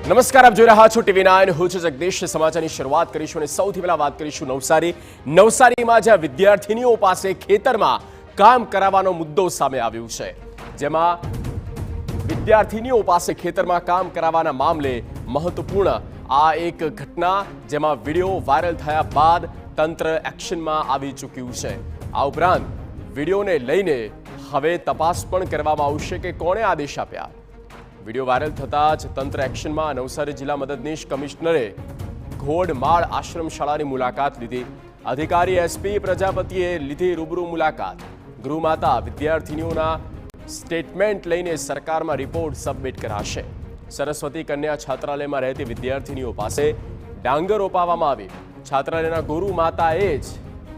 નમસ્કાર, આપ જોઈ રહ્યા છો TV9. હું છું જગદીશ. સમાચારની શરૂઆત કરીશું અને સૌથી પહેલા વાત કરીશું નવસારીમાં જ્યાં વિદ્યાર્થીનીઓ પાસે ખેતરમાં કામ કરાવવાનો મુદ્દો સામે આવ્યો છે, જેમાં વિદ્યાર્થીનીઓ પાસે ખેતરમાં કામ કરાવવાના મામલે મહત્વપૂર્ણ આ એક ઘટના, જેમાં વિડીયો વાયરલ થયા બાદ તંત્ર એક્શનમાં આવી ચૂક્યું છે. આ ઉપરાંત વિડીયોને લઈને હવે તપાસ પણ કરવામાં આવશે કે કોણે આદેશ આપ્યા. વિડીયો વાયરલ થતાં જ તંત્ર એક્શનમાં. નવસારી જિલ્લા મદદનીશ કમિશનરે ઘોડમાળ આશ્રમ શાળાની મુલાકાત લીધી. અધિકારી SP પ્રજાપતિએ લીધી રૂબરૂ મુલાકાત. ગૃહમાતા વિદ્યાર્થીનીઓના સ્ટેટમેન્ટ લઈને સરકારમાં રિપોર્ટ સબમિટ કરાશે. સરસ્વતી કન્યા છાત્રાલયમાં રહેતી વિદ્યાર્થીનીઓ પાસે ડાંગર રોપાવવામાં આવી. છાત્રાલયના ગૃહમાતાએ જ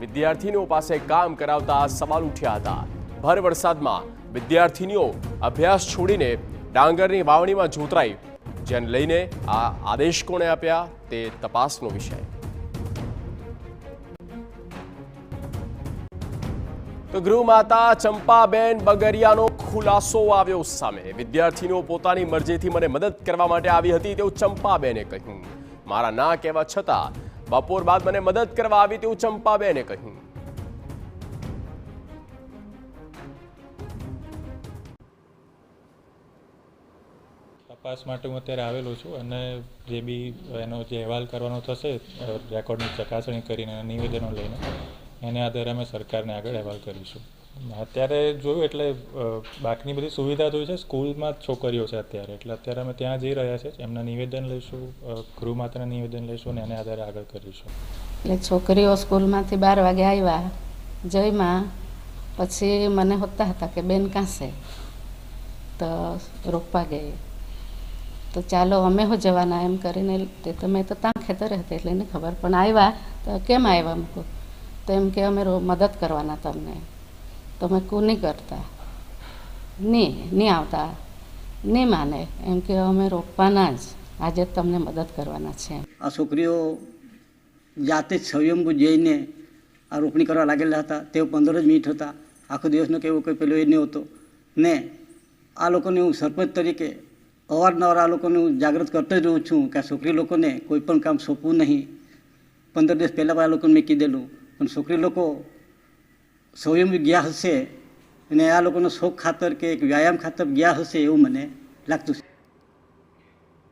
વિદ્યાર્થીનીઓ પાસે કામ કરાવતા સવાલ ઉઠ્યા હતા. ભર વરસાદમાં વિદ્યાર્થીનીઓ અભ્યાસ છોડીને ડાંગરની વાવણીમાં જોતરાઈ, જેને લઈને આ આદેશ કોણે આપ્યા તે તપાસનો વિષય. તો ગૃહમાતા ચંપાબેન બગરિયાનો ખુલાસો આવ્યો સામે. વિદ્યાર્થીનીઓ પોતાની મરજીથી મને મદદ કરવા માટે આવી હતી તેવું ચંપાબેને કહ્યું. મારા ના કહેવા છતાં બપોર બાદ મને મદદ કરવા આવી તેવું ચંપાબેને કહ્યું. તપાસ માટે હું અત્યારે આવેલો છું અને જે બી એનો જે અહેવાલ કરવાનો થશે, રેકોર્ડની ચકાસણી કરીને નિવેદનો લઈને એને આધારે અમે સરકારને આગળ અહેવાલ કરીશું. અત્યારે જોયું એટલે બાકીની બધી સુવિધા જોઈ છે, સ્કૂલમાં જ છોકરીઓ છે અત્યારે, એટલે અત્યારે અમે ત્યાં જઈ રહ્યા છે. એમના નિવેદન લઈશું, ગૃહમાતાના નિવેદન લઈશું અને એને આધારે આગળ કરીશું. એટલે છોકરીઓ સ્કૂલમાંથી 12 વાગે આવ્યા, જયમાં પછી મને હોતા હતા કે બેન કાં છે, તો રોપવા ગઈ. તો ચાલો અમે હો જવાના એમ કરીને તે તમે તો ત્યાં ખેતરે હતી એટલે એને ખબર, પણ આવ્યા તો કેમ આવ્યા મૂકું, તો એમ કે અમે મદદ કરવાના તમને. તમે નહીં કરતા, નહીં આવતા, નહીં માને, એમ કે અમે રોપવાના જ, આજે તમને મદદ કરવાના છે. આ છોકરીઓ જાતે જ સ્વયંભૂ જઈને આ રોપણી કરવા લાગેલા હતા. તેઓ 15 જ મિનિટ હતા. આખો દિવસનો કેવો કોઈ પેલો એ નહીં હતો ને. આ લોકોને હું સરપંચ તરીકે અવારનવાર આ લોકોને હું જાગૃત કરતો જ રહું છું કે આ છોકરી લોકોને કોઈ પણ કામ સોંપવું નહીં. 15 દિવસ પહેલાં આ લોકોને મેં કીધેલું, પણ છોકરી લોકો સ્વયંભૂ ગયા હશે અને આ લોકોનો શોખ ખાતર કે વ્યાયામ ખાતર ગયા હશે એવું મને લાગતું છે.